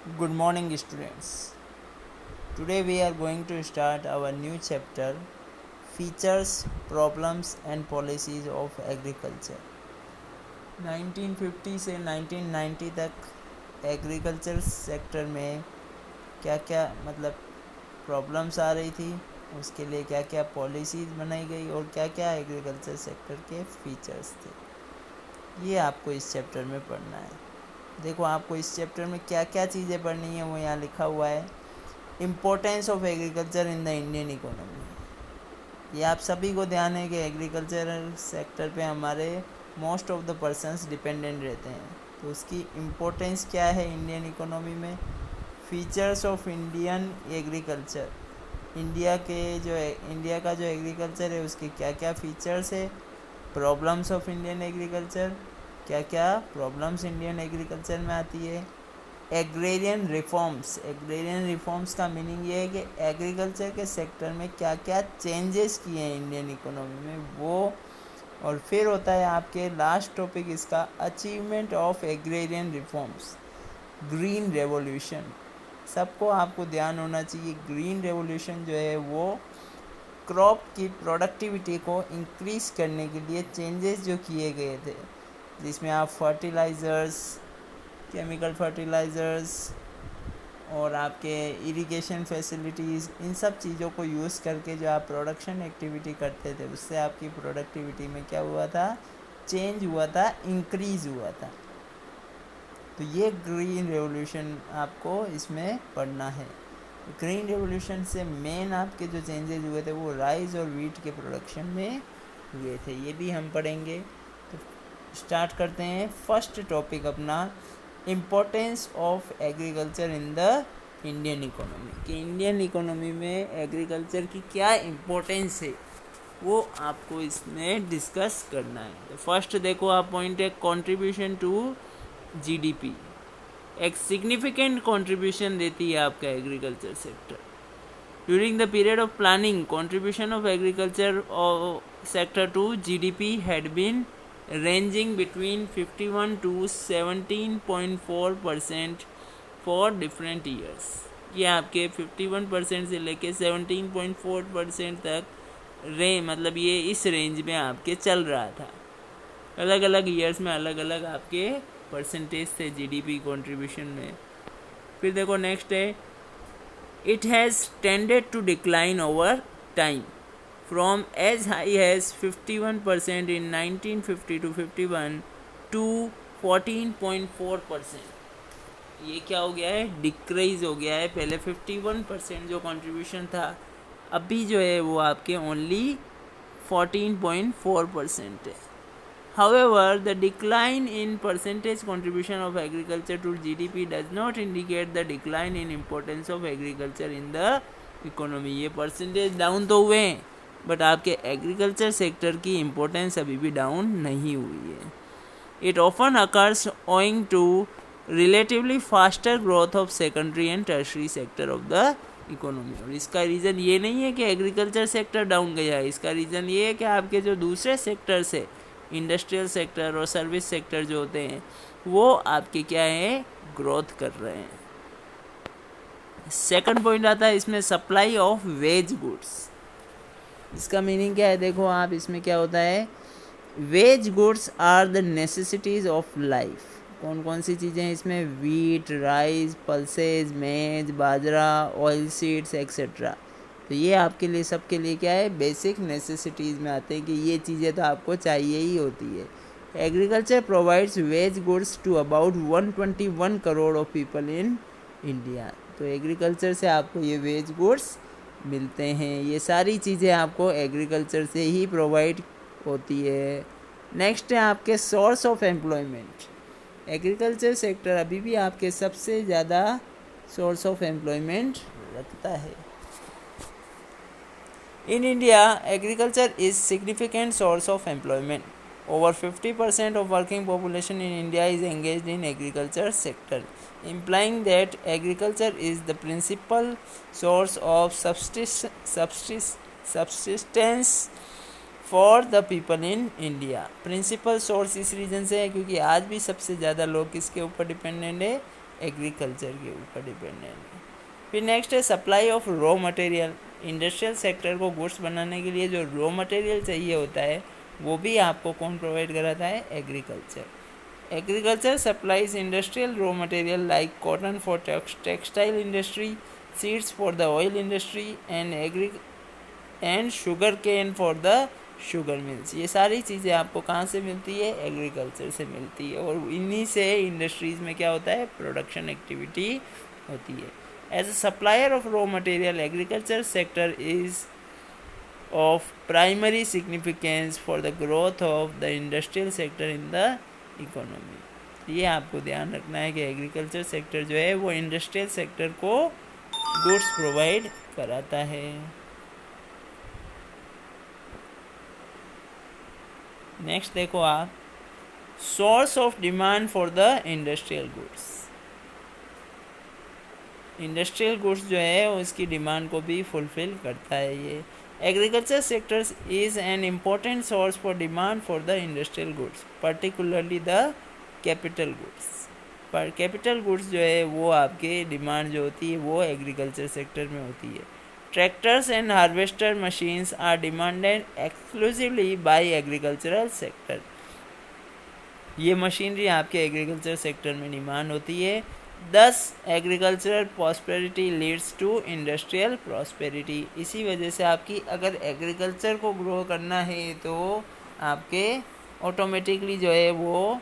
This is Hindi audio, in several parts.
Good morning, students. Today we are going to start our new chapter Features, Problems and Policies of Agriculture. 1950 से 1990 तक एग्रीकल्चर सेक्टर में क्या क्या प्रॉब्लम्स आ रही थी, उसके लिए क्या क्या पॉलिसीज़ बनाई गई और क्या क्या एग्रीकल्चर सेक्टर के फीचर्स थे, ये आपको इस चैप्टर में पढ़ना है। देखो, आपको इस चैप्टर में क्या क्या चीज़ें पढ़नी है वो यहाँ लिखा हुआ है। Importance of agriculture in the Indian economy, ये आप सभी को ध्यान है कि एग्रीकल्चर सेक्टर पे हमारे most of the persons dependent रहते हैं, तो उसकी इम्पोर्टेंस क्या है इंडियन इकोनॉमी में। Features of Indian agriculture, India का जो एग्रीकल्चर है उसके क्या क्या फीचर्स है। प्रॉब्लम्स ऑफ इंडियन एग्रीकल्चर, क्या क्या प्रॉब्लम्स इंडियन एग्रीकल्चर में आती है। एग्रेरियन रिफॉर्म्स का मीनिंग ये है कि एग्रीकल्चर के सेक्टर में क्या क्या चेंजेस किए हैं इंडियन इकोनॉमी में वो। और फिर होता है आपके लास्ट टॉपिक इसका, achievement of agrarian reforms, green revolution. सबको आपको ध्यान होना चाहिए, ग्रीन रेवोल्यूशन जो है वो क्रॉप की प्रोडक्टिविटी को इंक्रीज करने के लिए चेंजेस जो किए गए थे, जिसमें आप केमिकल फर्टिलाइज़र्स और आपके इरिगेशन फैसिलिटीज़, इन सब चीज़ों को यूज़ करके जो आप प्रोडक्शन एक्टिविटी करते थे उससे आपकी प्रोडक्टिविटी में क्या हुआ था, चेंज हुआ था, इंक्रीज़ हुआ था। तो ये ग्रीन रेवोल्यूशन आपको इसमें पढ़ना है। ग्रीन रेवोल्यूशन से मेन आपके जो चेंजेस हुए थे वो राइस और वीट के प्रोडक्शन में हुए थे, ये भी हम पढ़ेंगे। तो स्टार्ट करते हैं फर्स्ट टॉपिक अपना, importance of agriculture in the Indian economy, कि इंडियन इकोनॉमी में एग्रीकल्चर की क्या इम्पोर्टेंस है वो आपको इसमें डिस्कस करना है। तो फर्स्ट देखो आप पॉइंट है, कंट्रीब्यूशन टू जीडीपी, एक सिग्निफिकेंट कंट्रीब्यूशन देती है आपका agriculture sector. During the period of planning, contribution of agriculture sector to GDP had been ranging between 51 to 17.4% for different years। ये आपके 51% से लेके 17.4% तक ये इस रेंज में आपके चल रहा था। अलग अलग ईयर्स में अलग अलग आपके परसेंटेज थे जीडीपी कंट्रीब्यूशन में। फिर देखो नेक्स्ट है, it has tended to decline over time from as high as 51% in 1950 to 51 to 14.4%। ये क्या हो गया है, डिक्रीज हो गया है। पहले 51% जो कंट्रीब्यूशन था, अभी जो है वो आपके ओनली 14.4% है। However, the decline in percentage contribution of agriculture to GDP does not indicate the decline in importance of agriculture in the economy। ये परसेंटेज डाउन तो हुए हैं बट आपके एग्रीकल्चर सेक्टर की इम्पोर्टेंस अभी भी डाउन नहीं हुई है। It often occurs owing to relatively faster growth of secondary and tertiary sector of the economy. और इसका रीज़न ये नहीं है कि एग्रीकल्चर सेक्टर डाउन गया है, इसका रीज़न ये है कि आपके जो दूसरे सेक्टर्स है, इंडस्ट्रियल सेक्टर और सर्विस सेक्टर जो होते हैं वो आपके क्या है, ग्रोथ कर रहे हैं। सेकंड पॉइंट आता है इसमें, सप्लाई ऑफ वेज गुड्स। इसका मीनिंग क्या है, देखो आप इसमें क्या होता है, wage goods are the necessities of life. कौन कौन सी चीज़ें हैं इसमें, वीट, राइस, पल्सेज, मेज, बाजरा, ऑयल सीड्स एक्सेट्रा। तो ये आपके लिए, सबके लिए क्या है, बेसिक नेसेसिटीज़ में आते हैं कि ये चीज़ें तो आपको चाहिए ही होती है। Agriculture provides wage goods to about 121 crore of people in India. तो एग्रीकल्चर से आपको ये वेज गुड्स मिलते हैं। ये सारी चीज़ें आपको एग्रीकल्चर से ही प्रोवाइड होती है। नेक्स्ट है आपके source of employment. Agriculture sector अभी भी आपके सबसे ज़्यादा सोर्स ऑफ एम्प्लॉयमेंट रखता है। In India agriculture is significant source of employment. Over 50% of working population in India is engaged in agriculture sector, implying that agriculture is the principal source of subsistence for the people in India। Principal source इस रीज़न से है क्योंकि आज भी सबसे ज़्यादा लोग किसके ऊपर डिपेंडेंट है, एग्रीकल्चर के ऊपर डिपेंडेंट है। फिर नेक्स्ट है supply of raw material. Industrial sector को गुड्स बनाने के लिए जो रॉ मटेरियल चाहिए होता है वो भी आपको कौन प्रोवाइड कराता है? Agriculture. Agriculture supplies industrial raw material like cotton for textile industry, seeds for the oil industry and sugar cane for the sugar mills. ये सारी चीज़ें आपको कहाँ से मिलती है? एग्रीकल्चर से मिलती है, और इन्हीं से इंडस्ट्रीज़ में क्या होता है? प्रोडक्शन एक्टिविटी होती है। As a supplier of raw material, agriculture sector is of primary significance for the growth of the industrial sector in the economy। ये आपको ध्यान रखना है कि एग्रीकल्चर सेक्टर जो है वो इंडस्ट्रियल सेक्टर को गुड्स प्रोवाइड कराता है। नेक्स्ट देखो आप, source of demand for the industrial goods. Industrial goods जो है उसकी डिमांड को भी फुलफिल करता है ये। Agriculture sectors is an important source for demand for the industrial goods, particularly the capital goods. पर कैपिटल गुड्स जो है वो आपके डिमांड जो होती है वो एग्रीकल्चर सेक्टर में होती है। Tractors and harvester machines are demanded exclusively by agricultural sector. ये मशीनरी आपके एग्रीकल्चर सेक्टर में डिमांड होती है। Thus agricultural prosperity leads to industrial prosperity. इसी वजह से आपकी अगर एग्रीकल्चर को ग्रो करना है तो आपके ऑटोमेटिकली जो है वो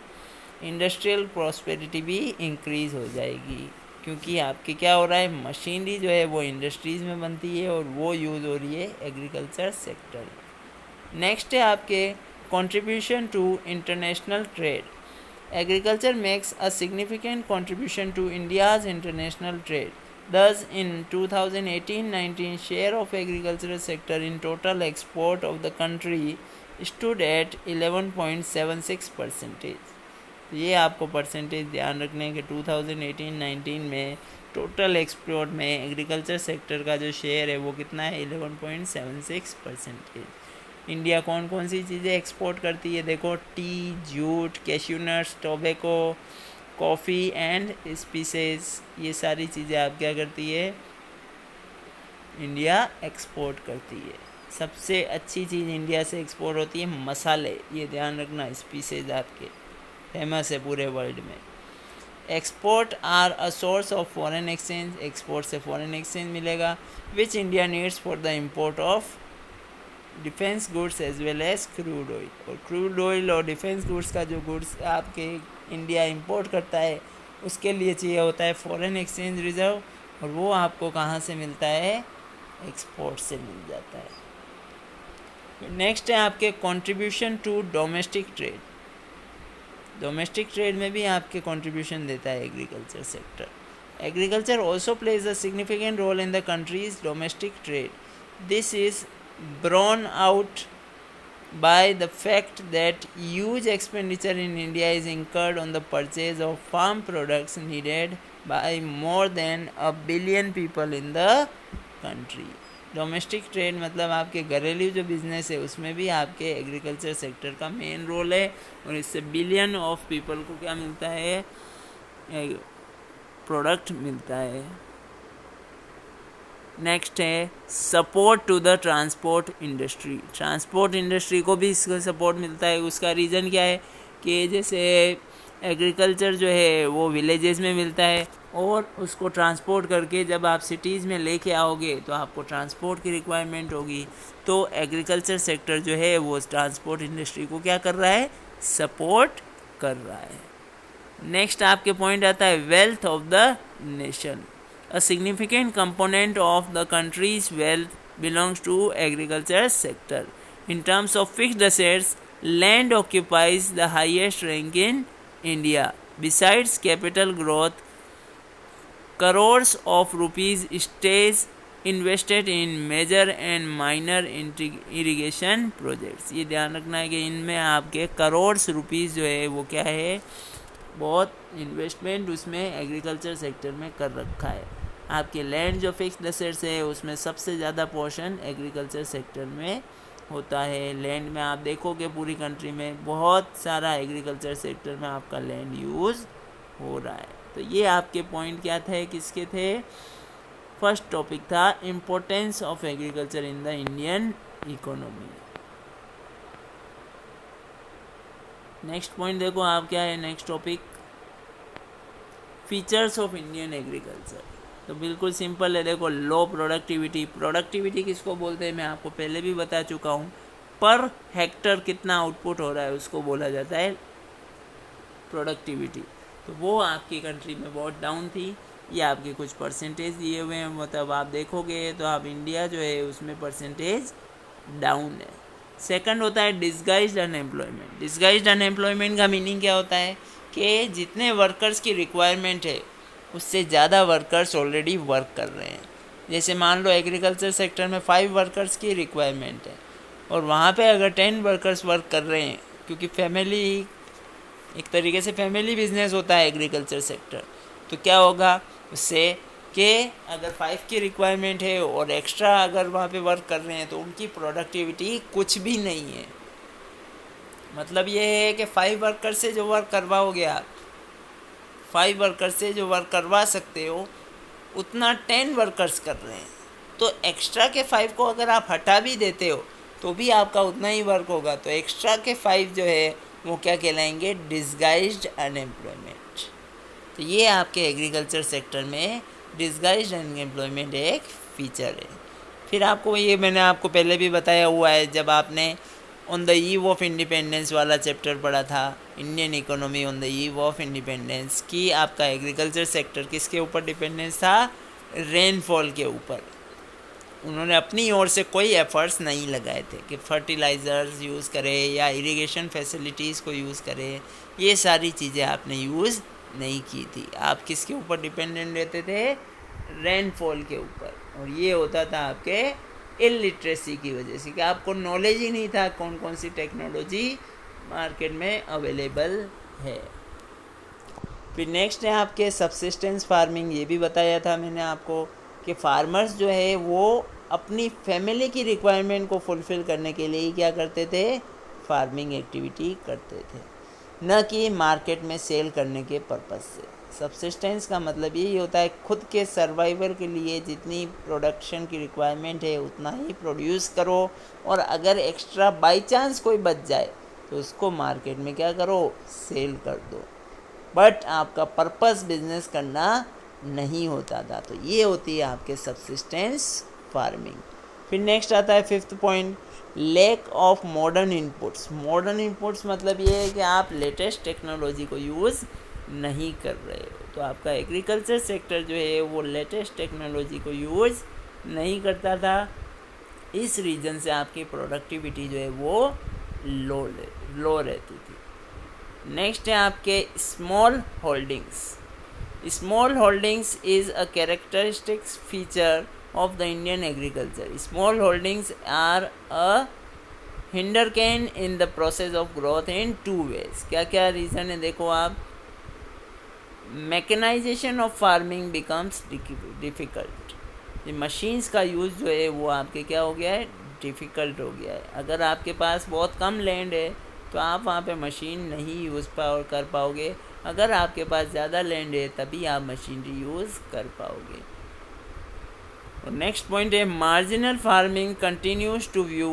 इंडस्ट्रियल प्रॉस्पेरिटी भी इंक्रीज़ हो जाएगी, क्योंकि आपके क्या हो रहा है? मशीनरी जो है वो इंडस्ट्रीज़ में बनती है और वो यूज़ हो रही है एग्रीकल्चर सेक्टर। नेक्स्ट है आपके contribution to international trade. Agriculture makes a significant contribution to India's international trade. Thus, in 2018-19, share of agricultural sector in total export of the country stood at 11.76%. ये आपको परसेंटेज ध्यान रखने के 2018-19 में टोटल एक्सपोर्ट में एग्रीकल्चर सेक्टर का जो शेयर है वो कितना है? 11.76%। इंडिया कौन कौन सी चीज़ें एक्सपोर्ट करती है? देखो, tea, jute, cashew nuts, tobacco, coffee and spices, ये सारी चीज़ें आप क्या करती है? इंडिया एक्सपोर्ट करती है। सबसे अच्छी चीज़ इंडिया से एक्सपोर्ट होती है मसाले, ये ध्यान रखना। स्पीसेज आपके फेमस है पूरे वर्ल्ड में। Export are a source of foreign exchange, export से फॉरेन एक्सचेंज मिलेगा, which India needs for the import of defence goods as well as crude oil. और क्रूड ऑयल और डिफेंस गुड्स का जो गुड्स आपके इंडिया इंपोर्ट करता है उसके लिए चाहिए होता है फॉरेन एक्सचेंज रिजर्व, और वो आपको कहाँ से मिलता है? एक्सपोर्ट से मिल जाता है। नेक्स्ट है आपके contribution to domestic trade. Domestic trade में भी आपके कंट्रीब्यूशन देता है agriculture sector. Agriculture also plays a significant role in the country's domestic trade. This is borne out by the fact that huge expenditure in India is incurred on the purchase of farm products needed by more than 1 billion people in the country। Domestic trade मतलब आपके घरेलू जो बिज़नेस है उसमें भी आपके एग्रीकल्चर सेक्टर का मेन रोल है, और इससे बिलियन ऑफ पीपल को क्या मिलता है? प्रोडक्ट मिलता है। नेक्स्ट है support to the transport industry. Transport industry को भी इसका सपोर्ट मिलता है। उसका रीज़न क्या है कि जैसे एग्रीकल्चर जो है वो विलेजेस में मिलता है, और उसको ट्रांसपोर्ट करके जब आप सिटीज़ में लेके आओगे तो आपको ट्रांसपोर्ट की रिक्वायरमेंट होगी। तो एग्रीकल्चर सेक्टर जो है वो ट्रांसपोर्ट इंडस्ट्री को क्या कर रहा है? सपोर्ट कर रहा है। नेक्स्ट आपके पॉइंट आता है wealth of the nation. A significant component of the country's wealth belongs to agriculture sector. In terms of fixed assets, land occupies the highest rank in India. Besides capital growth, crores of rupees stays invested in major and minor irrigation projects। ये ध्यान रखना है कि इनमें आपके करोड़्स रुपीज़ जो है वो क्या है? बहुत इन्वेस्टमेंट उसमें एग्रीकल्चर सेक्टर में कर रखा है। आपके लैंड जो फिक्स्ड एसेट्स है उसमें सबसे ज़्यादा पोर्शन एग्रीकल्चर सेक्टर में होता है। लैंड में आप देखोगे पूरी कंट्री में बहुत सारा एग्रीकल्चर सेक्टर में आपका लैंड यूज़ हो रहा है। तो ये आपके पॉइंट क्या थे, किसके थे? फर्स्ट टॉपिक था importance of agriculture in the Indian economy. Next point देखो आप, क्या है next topic? Features of Indian agriculture. तो बिल्कुल सिंपल है, देखो लो प्रोडक्टिविटी। प्रोडक्टिविटी किसको बोलते हैं मैं आपको पहले भी बता चुका हूँ। पर हेक्टर कितना आउटपुट हो रहा है उसको बोला जाता है प्रोडक्टिविटी। तो वो आपकी कंट्री में बहुत डाउन थी। ये आपके कुछ परसेंटेज दिए हुए हैं, मतलब आप देखोगे तो आप इंडिया जो है उसमें परसेंटेज डाउन है। सेकंड होता है डिस्गाइज्ड अनएम्प्लॉयमेंट। डिस्गाइज्ड अनएम्प्लॉयमेंट का मीनिंग क्या होता है कि जितने वर्कर्स की रिक्वायरमेंट है उससे ज़्यादा वर्कर्स ऑलरेडी वर्क कर रहे हैं। जैसे मान लो एग्रीकल्चर सेक्टर में 5 वर्कर्स की रिक्वायरमेंट है और वहाँ पे अगर 10 वर्कर्स वर्क कर रहे हैं, क्योंकि फैमिली एक तरीके से फैमिली बिजनेस होता है एग्रीकल्चर सेक्टर, तो क्या होगा उससे कि अगर 5 की रिक्वायरमेंट है और एक्स्ट्रा अगर वहाँ पे वर्क कर रहे हैं तो उनकी प्रोडक्टिविटी कुछ भी नहीं है। मतलब ये है कि 5 वर्कर से जो वर्क करवाओगे आप, 5 वर्कर से जो वर्क करवा सकते हो उतना 10 वर्कर्स कर रहे हैं। तो एक्स्ट्रा के 5 को अगर आप हटा भी देते हो तो भी आपका उतना ही वर्क होगा। तो एक्स्ट्रा के 5 जो है वो क्या कहलाएंगे? Disguised unemployment. तो ये आपके एग्रीकल्चर सेक्टर में डिस्गाइज्ड अनएम्प्लॉयमेंट एक फीचर है। फिर आपको ये मैंने आपको पहले भी बताया हुआ है, जब आपने on the eve of independence वाला चैप्टर पढ़ा था, Indian economy on the eve of independence, की आपका एग्रीकल्चर सेक्टर किसके ऊपर डिपेंडेंस था? रेनफॉल के ऊपर। उन्होंने अपनी ओर से कोई एफर्ट्स नहीं लगाए थे कि फर्टिलाइज़र्स यूज़ करें या इरिगेशन फैसिलिटीज़ को यूज़ करें। ये सारी चीज़ें आपने यूज़ नहीं की थी। आप किसके ऊपर डिपेंडेंट रहते थे? रेनफॉल के ऊपर। और ये होता था आपके इलिटरेसी की वजह से कि आपको नॉलेज ही नहीं था कौन कौन सी टेक्नोलॉजी मार्केट में अवेलेबल है। फिर नेक्स्ट है आपके सब्सिस्टेंस फार्मिंग। ये भी बताया था मैंने आपको कि फार्मर्स जो है वो अपनी फैमिली की रिक्वायरमेंट को फुलफ़िल करने के लिए क्या करते थे? फार्मिंग एक्टिविटी करते थे, न कि मार्केट में सेल करने के पर्पज़ से। सब्सिस्टेंस का मतलब यही होता है खुद के सर्वाइवल के लिए जितनी प्रोडक्शन की रिक्वायरमेंट है उतना ही प्रोड्यूस करो, और अगर एक्स्ट्रा बाई चांस कोई बच जाए तो उसको मार्केट में क्या करो? सेल कर दो। बट आपका पर्पस बिजनेस करना नहीं होता था। तो ये होती है आपके सब्सिस्टेंस फार्मिंग। फिर नेक्स्ट आता है 5th point, lack of modern inputs. Modern inputs मतलब ये है कि आप लेटेस्ट टेक्नोलॉजी को यूज़ नहीं कर रहे हो। तो आपका एग्रीकल्चर सेक्टर जो है वो लेटेस्ट टेक्नोलॉजी को यूज़ नहीं करता था। इस रीज़न से आपकी प्रोडक्टिविटी जो है वो लो रहती थी। नेक्स्ट है आपके small holdings. Small holdings is a characteristics feature of the Indian agriculture. Small holdings are a hindercan in the process of growth in 2 ways. क्या क्या रीज़न है देखो आप। Mechanisation of farming becomes difficult. ये मशीन्स का यूज़ जो है वो आपके क्या हो गया है? डिफ़िकल्ट हो गया है। अगर आपके पास बहुत कम लैंड है तो आप वहाँ पे मशीन नहीं यूज़ कर पाओगे। अगर आपके पास ज़्यादा लैंड है तभी आप मशीनरी यूज़ कर पाओगे। और नेक्स्ट पॉइंट है marginal farming continues to view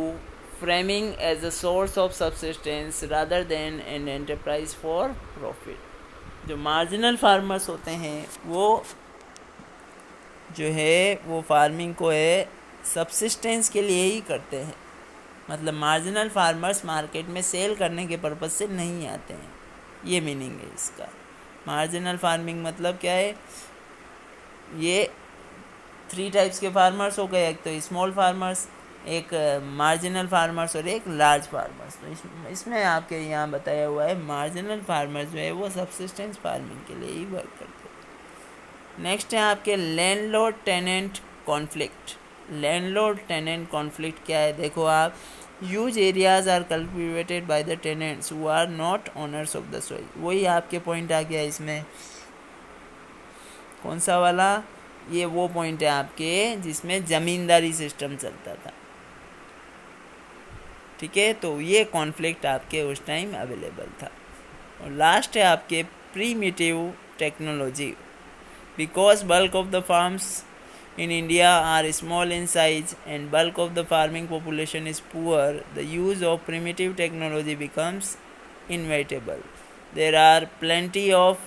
farming as a source of subsistence rather than an enterprise for profit. जो मार्जिनल फार्मर्स होते हैं वो जो है वो फार्मिंग को है सब्सिस्टेंस के लिए ही करते हैं। मतलब मार्जिनल फार्मर्स मार्केट में सेल करने के पर्पज़ से नहीं आते हैं। ये मीनिंग है इसका। मार्जिनल फार्मिंग मतलब क्या है? ये 3 टाइप्स के फार्मर्स हो गए, एक तो स्मॉल फार्मर्स, एक मार्जिनल फार्मर्स और एक लार्ज फार्मर्स। तो इसमें आपके यहाँ बताया हुआ है मार्जिनल फार्मर्स जो है वो सब्सिस्टेंस फार्मिंग के लिए ही वर्क करते हैं। नेक्स्ट है आपके landlord tenant conflict. Landlord tenant conflict क्या है देखो आप। Huge areas are cultivated by the tenants who are not owners of the soil. वही आपके पॉइंट आ गया इसमें। कौन सा वाला? ये वो पॉइंट है आपके जिसमें ज़मींदारी सिस्टम चलता था। ठीक है, तो ये कॉन्फ्लिक्ट आपके उस टाइम अवेलेबल था। और लास्ट है आपके primitive technology. Because bulk of the farms in India are small in size and bulk of the farming population is poor, the use of primitive technology becomes inevitable. There are plenty of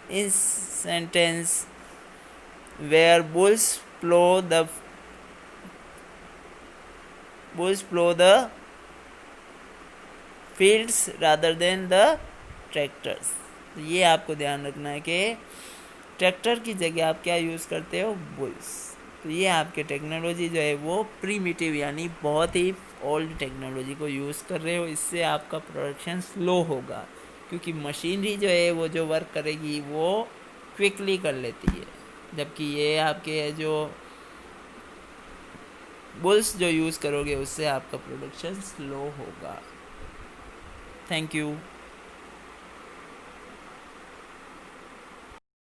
instances where bulls plow the fields rather than the tractors. ये आपको ध्यान रखना है कि ट्रैक्टर की जगह आप क्या यूज़ करते हो, बुल्स. तो ये आपके टेक्नोलॉजी जो है वो प्रीमिटिव यानी बहुत ही ओल्ड टेक्नोलॉजी को यूज़ कर रहे हो. इससे आपका प्रोडक्शन स्लो होगा क्योंकि मशीनरी जो है वो जो वर्क करेगी वो क्विकली कर लेती है, जबकि ये आपके जो बुल्स जो यूज़ करोगे उससे आपका प्रोडक्शन स्लो होगा. Thank you.